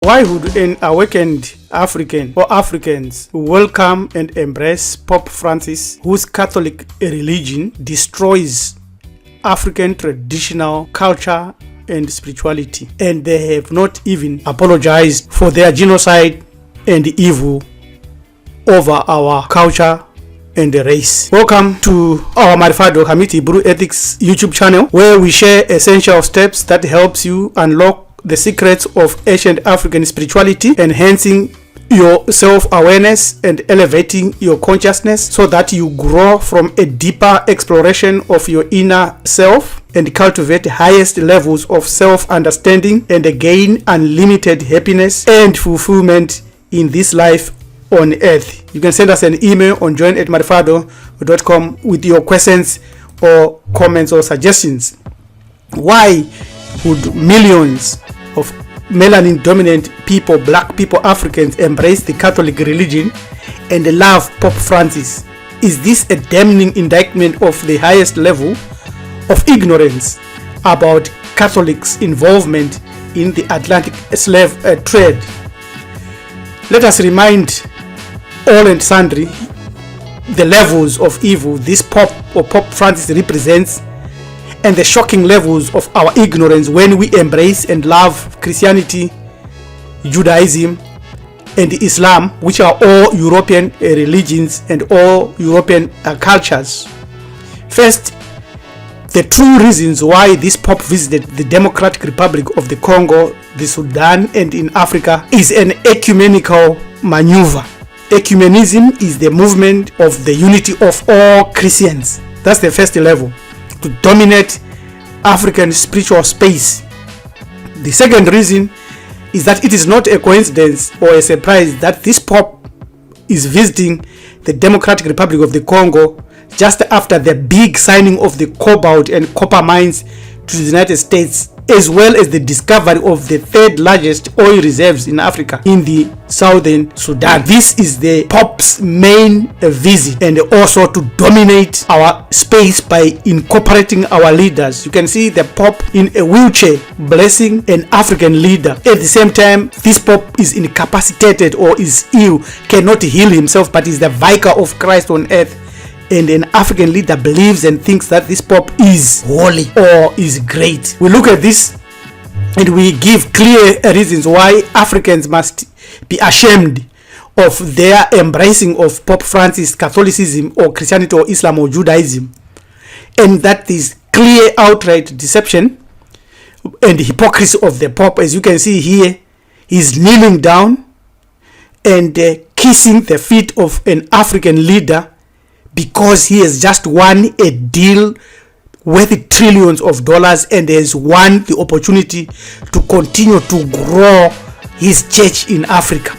Why would an awakened African or Africans welcome and embrace Pope Francis, whose Catholic religion destroys African traditional culture and spirituality, and they have not even apologized for their genocide and evil over our culture and the race? Welcome to our Marifado Committee Brew Ethics YouTube channel, where we share essential steps that helps you unlock the secrets of ancient African spirituality, enhancing your self-awareness and elevating your consciousness so that you grow from a deeper exploration of your inner self and cultivate highest levels of self-understanding and gain unlimited happiness and fulfillment in this life on earth. You can send us an email on join@marifado.com with your questions or comments or suggestions. Why would millions of melanin dominant people, black people, Africans, embrace the Catholic religion and love Pope Francis? Is this a damning indictment of the highest level of ignorance about Catholics' involvement in the Atlantic slave trade? Let us remind all and sundry the levels of evil this Pope or Pope Francis represents, and the shocking levels of our ignorance when we embrace and love Christianity, Judaism, and Islam, which are all European religions and all European cultures. First, the true reasons why this Pope visited the Democratic Republic of the Congo, the Sudan, and in Africa is an ecumenical maneuver. Ecumenism is the movement of the unity of all Christians. That's the first level, to dominate African spiritual space. The second reason is that it is not a coincidence or a surprise that this Pope is visiting the Democratic Republic of the Congo just after the big signing of the cobalt and copper mines to the United States, as well as the discovery of the third largest oil reserves in Africa in the Southern Sudan. This is the Pope's main visit, and also to dominate our space by incorporating our leaders. You can see the Pope in a wheelchair blessing an African leader. At the same time, this Pope is incapacitated or is ill, cannot heal himself, but is the vicar of Christ on earth. And an African leader believes and thinks that this Pope is holy or is great. We look at this and we give clear reasons why Africans must be ashamed of their embracing of Pope Francis, Catholicism or Christianity or Islam or Judaism. And that is clear outright deception and hypocrisy of the Pope. As you can see here, he's kneeling down and kissing the feet of an African leader because he has just won a deal worth trillions of dollars and has won the opportunity to continue to grow his church in Africa.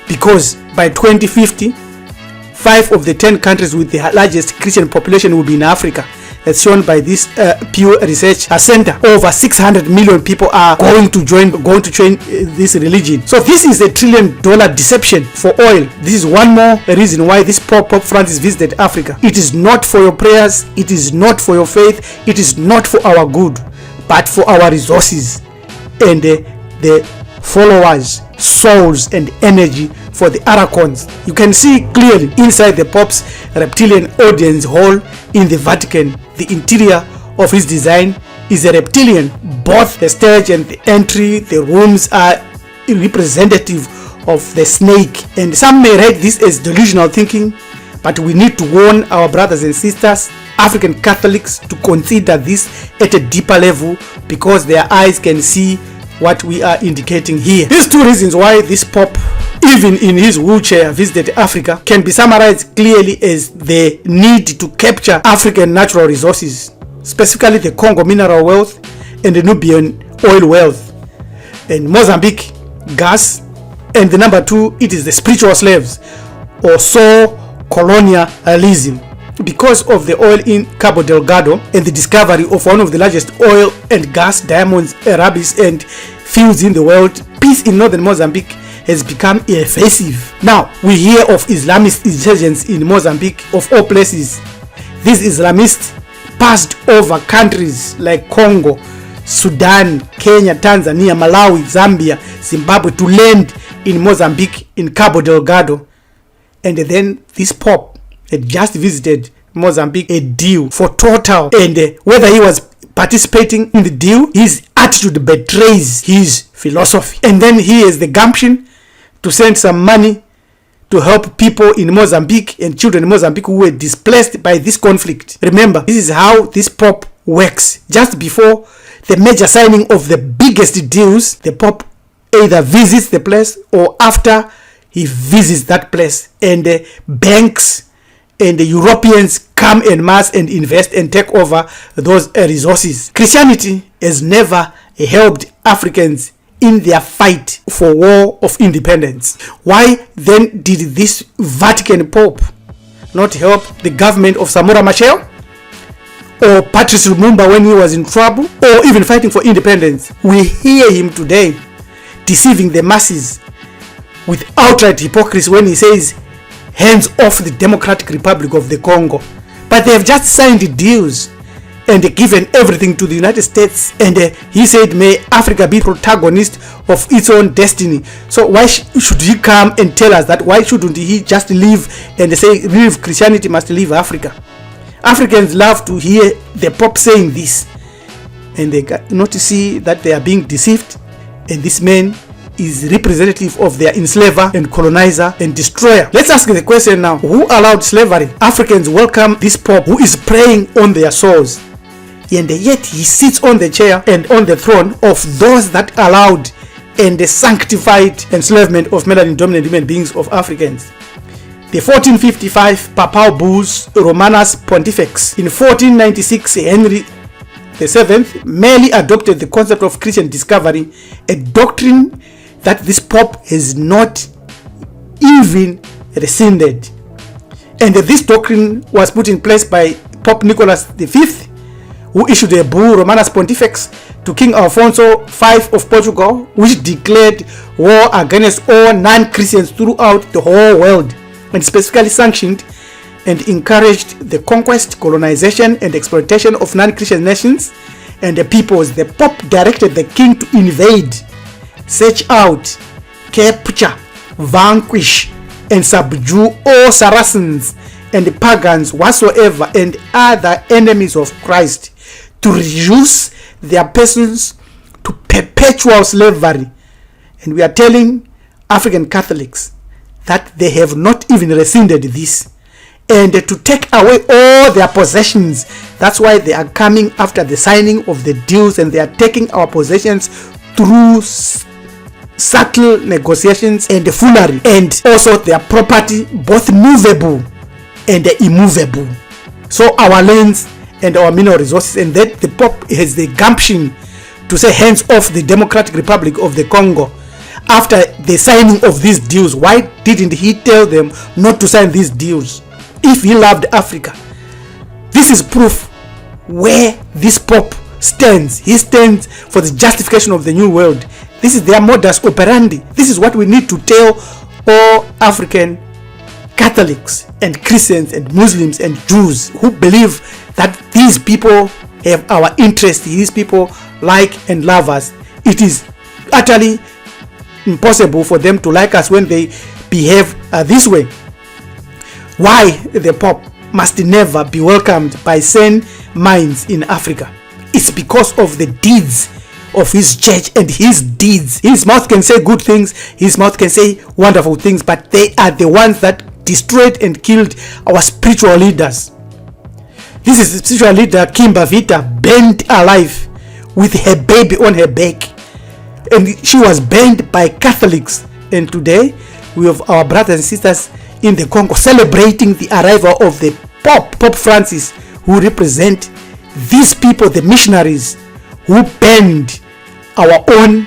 Because by 2050, 5 of the 10 countries with the largest Christian population will be in Africa. As shown by this Pew Research Center, over 600 million people are going to join this religion. So this is a $1 trillion deception for oil. This is one more reason why this Pope Francis visited Africa. It is not for your prayers, it is not for your faith, it is not for our good, but for our resources and the followers, souls and energy for the Arachons. You can see clearly inside the Pope's reptilian audience hall in the Vatican. The interior of his design is a reptilian. Both the stage and the entry, the rooms are representative of the snake. And some may read this as delusional thinking, but we need to warn our brothers and sisters, African Catholics, to consider this at a deeper level, because their eyes can see what we are indicating here. These two reasons why this Pope, even in his wheelchair, visited Africa can be summarized clearly as the need to capture African natural resources, specifically the Congo mineral wealth and the Nubian oil wealth, and Mozambique gas, and the number 2, it is the spiritual slaves, or so colonialism. Because of the oil in Cabo Delgado and the discovery of one of the largest oil and gas diamonds, rubies and fields in the world, peace in northern Mozambique has become evasive. Now we hear of Islamist insurgents in Mozambique, of all places. These Islamists passed over countries like Congo, Sudan, Kenya, Tanzania, Malawi, Zambia, Zimbabwe to land in Mozambique, in Cabo Delgado. And then this Pope had just visited Mozambique, a deal for total, and whether he was participating in the deal, his attitude betrays his philosophy. And then he has the gumption to send some money to help people in Mozambique and children in Mozambique who were displaced by this conflict. Remember, this is how this Pope works. Just before the major signing of the biggest deals, the Pope either visits the place or after he visits that place, and the banks and the Europeans come en masse and invest and take over those resources. Christianity has never helped Africans in their fight for war of independence. Why then did this Vatican Pope not help the government of Samora Machel or Patrice Lumumba when he was in trouble, or even fighting for independence? We hear him today deceiving the masses with outright hypocrisy when he says hands off the Democratic Republic of the Congo. But they have just signed deals and given everything to the United States, and he said may Africa be protagonist of its own destiny. So why should he come and tell us that? Why shouldn't he just leave and say leave Christianity must leave Africa? Africans love to hear the Pope saying this, and they got not to see that they are being deceived, and this man is representative of their enslaver and colonizer and destroyer. Let's ask the question now: who allowed slavery? Africans welcome this Pope who is preying on their souls, and yet he sits on the chair and on the throne of those that allowed and the sanctified enslavement of melanin-dominant human beings of Africans. The 1455 Papal Bulls Romanus Pontifex. In 1496, Henry VII merely adopted the concept of Christian discovery, a doctrine that this Pope has not even rescinded. And this doctrine was put in place by Pope Nicholas V, who issued a bull Romanus Pontifex to King Alfonso V of Portugal, which declared war against all non-Christians throughout the whole world, and specifically sanctioned and encouraged the conquest, colonization, and exploitation of non-Christian nations and the peoples. The Pope directed the king to invade, search out, capture, vanquish, and subdue all Saracens and pagans whatsoever and other enemies of Christ, to reduce their persons to perpetual slavery. And we are telling African Catholics that they have not even rescinded this, and to take away all their possessions. That's why they are coming after the signing of the deals, and they are taking our possessions through subtle negotiations and foolery, and also their property, both movable and immovable. So our lands and our mineral resources, and that the Pope has the gumption to say hands off the Democratic Republic of the Congo after the signing of these deals. Why didn't he tell them not to sign these deals if he loved Africa? This is proof where this Pope stands. He stands for the justification of the new world. This is their modus operandi. This is what we need to tell all African Catholics and Christians and Muslims and Jews who believe that these people have our interest, these people like and love us. It is utterly impossible for them to like us when they behave this way. Why the Pope must never be welcomed by sane minds in Africa? It's because of the deeds of his church and his deeds. His mouth can say good things, his mouth can say wonderful things, but they are the ones that destroyed and killed our spiritual leaders. This is the spiritual leader Kimba Vita, burned alive with her baby on her back, and she was burned by Catholics. And today we have our brothers and sisters in the Congo celebrating the arrival of the Pope Francis, who represent these people, the missionaries who banned our own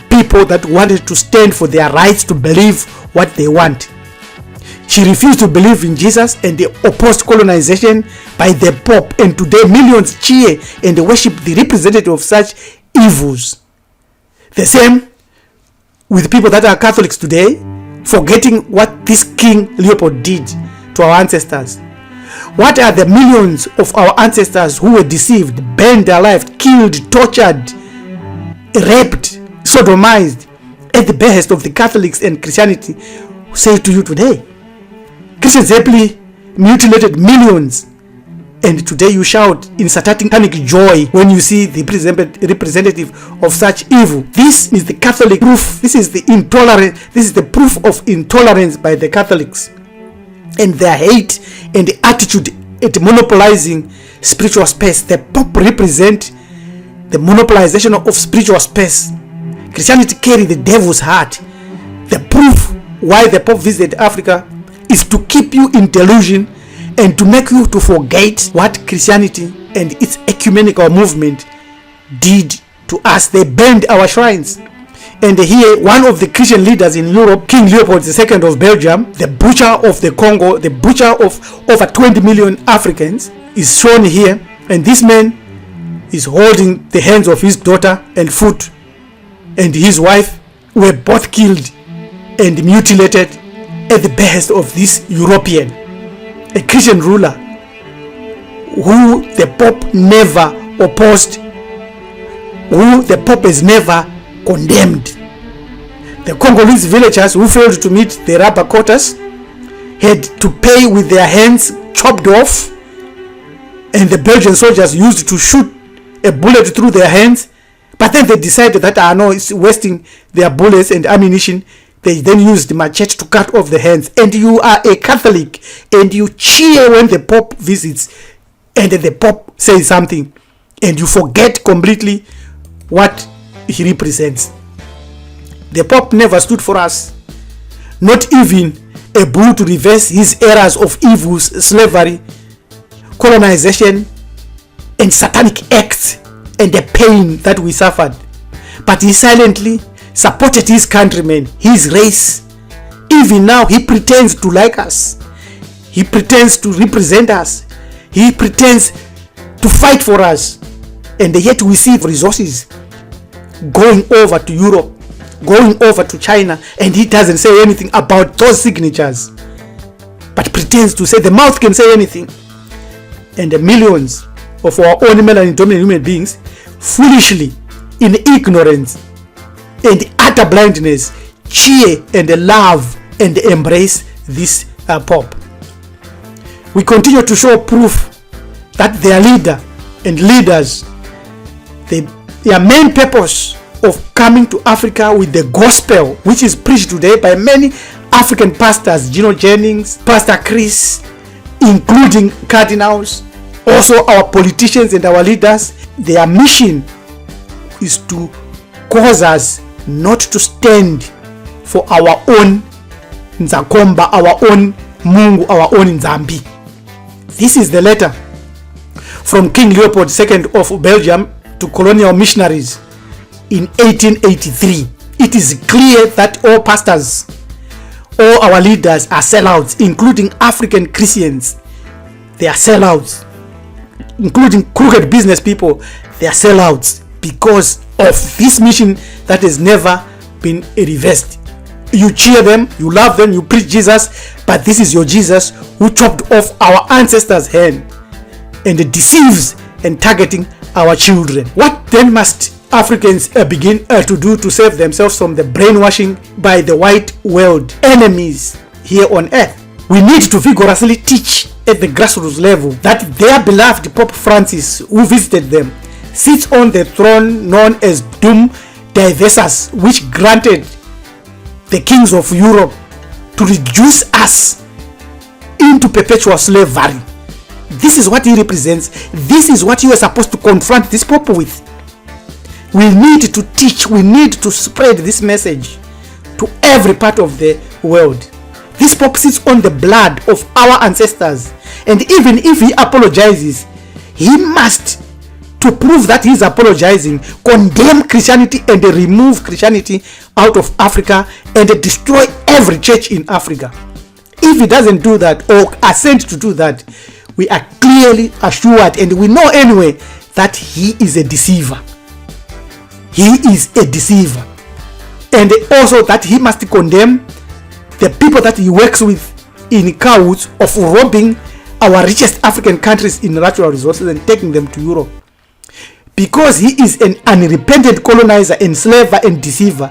people that wanted to stand for their rights to believe what they want. She refused to believe in Jesus and they opposed colonization by the Pope, and today millions cheer and worship the representative of such evils. The same with people that are Catholics today, forgetting what this King Leopold did to our ancestors. What are the millions of our ancestors who were deceived, burned alive, killed, tortured raped, sodomized at the behest of the Catholics and Christianity say to you today. Christians happily mutilated millions, and today you shout in satanic joy when you see the representative of such evil. This is the Catholic proof. This is the intolerance. This is the proof of intolerance by the Catholics and their hate and the attitude at monopolizing spiritual space. The Pope represent the monopolization of spiritual space. Christianity carry the devil's heart. The proof why the Pope visited Africa is to keep you in delusion and to make you to forget what Christianity and its ecumenical movement did to us. They burned our shrines. And here, one of the Christian leaders in Europe, King Leopold II of Belgium, the butcher of the Congo, the butcher of over 20 million Africans, is shown here. And this man is holding the hands of his daughter and foot, and his wife were both killed and mutilated at the behest of this European, a Christian ruler who the Pope never opposed, who the Pope has never condemned. The Congolese villagers who failed to meet the rubber quotas had to pay with their hands chopped off, and the Belgian soldiers used to shoot a bullet through their hands, but then they decided that no, it's wasting their bullets and ammunition. They then used the machete to cut off the hands. And you are a Catholic and you cheer when the Pope visits and the Pope says something, and you forget completely what he represents. The Pope never stood for us, not even a bull to reverse his errors of evils, slavery, colonization, and satanic acts and the pain that we suffered. But he silently supported his countrymen, his race. Even now he pretends to like us. He pretends to represent us. He pretends to fight for us. And yet we see resources going over to Europe, going over to China, and he doesn't say anything about those signatures, but pretends to say the mouth can say anything. And the millions of our own melanin dominant human beings foolishly, in ignorance and utter blindness, cheer and love and embrace this Pope. We continue to show proof that their leader and leaders, their main purpose of coming to Africa with the gospel, which is preached today by many African pastors, Gino Jennings, Pastor Chris, including cardinals, also our politicians and our leaders, their mission is to cause us not to stand for our own Nzakomba, our own Mungu, our own Nzambi. This is the letter from King Leopold II of Belgium to colonial missionaries in 1883. It is clear that all pastors, all our leaders are sellouts, including African Christians. They are sellouts, including crooked business people. They are sellouts because of this mission that has never been reversed. You cheer them, you love them, you preach Jesus, but this is your Jesus who chopped off our ancestors' hand and deceives and targeting our children. What then must Africans begin to do to save themselves from the brainwashing by the white world enemies here on earth? We need to vigorously teach at the grassroots level that their beloved Pope Francis, who visited them, sits on the throne known as Dum Diversas, which granted the kings of Europe to reduce us into perpetual slavery. This is what he represents. This is what you are supposed to confront this Pope with. We need to teach, we need to spread this message to every part of the world. This Pope sits on the blood of our ancestors, and even if he apologizes, he must, to prove that he is apologizing, condemn Christianity and remove Christianity out of Africa and destroy every church in Africa. If he doesn't do that or assent to do that, we are clearly assured, and we know anyway, that he is a deceiver. He is a deceiver. And also that he must condemn the people that he works with in cahoots of robbing our richest African countries in natural resources and taking them to Europe. because he is an unrepentant colonizer, enslaver, and deceiver,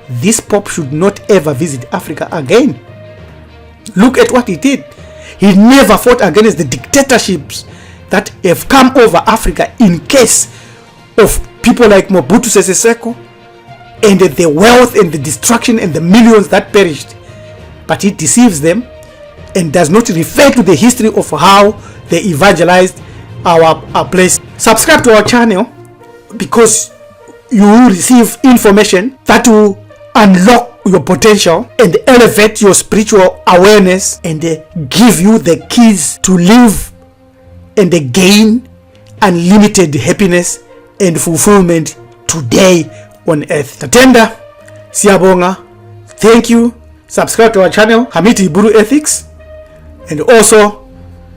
this Pope should not ever visit Africa again. Look at what he did. He never fought against the dictatorships that have come over Africa in case of people like Mobutu Sese Seko and the wealth and the destruction and the millions that perished. But he deceives them and does not refer to the history of how they evangelized our place. Subscribe to our channel because you will receive information that will unlock your potential and elevate your spiritual awareness and give you the keys to live and gain unlimited happiness and fulfillment today on earth. Tatenda, Siabonga, thank you. Subscribe to our channel, Hamiti Iburu Ethics, and also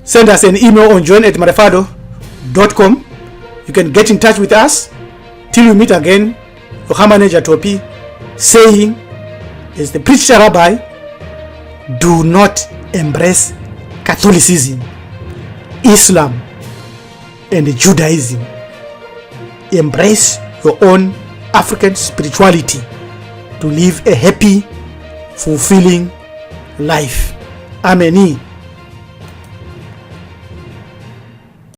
send us an email on john@marefado.com. You can get in touch with us. Till we meet again, Yohamane Jatopi saying, as the preacher rabbi, do not embrace Catholicism, Islam, and Judaism. Embrace your own African spirituality to live a happy, fulfilling life. Amen.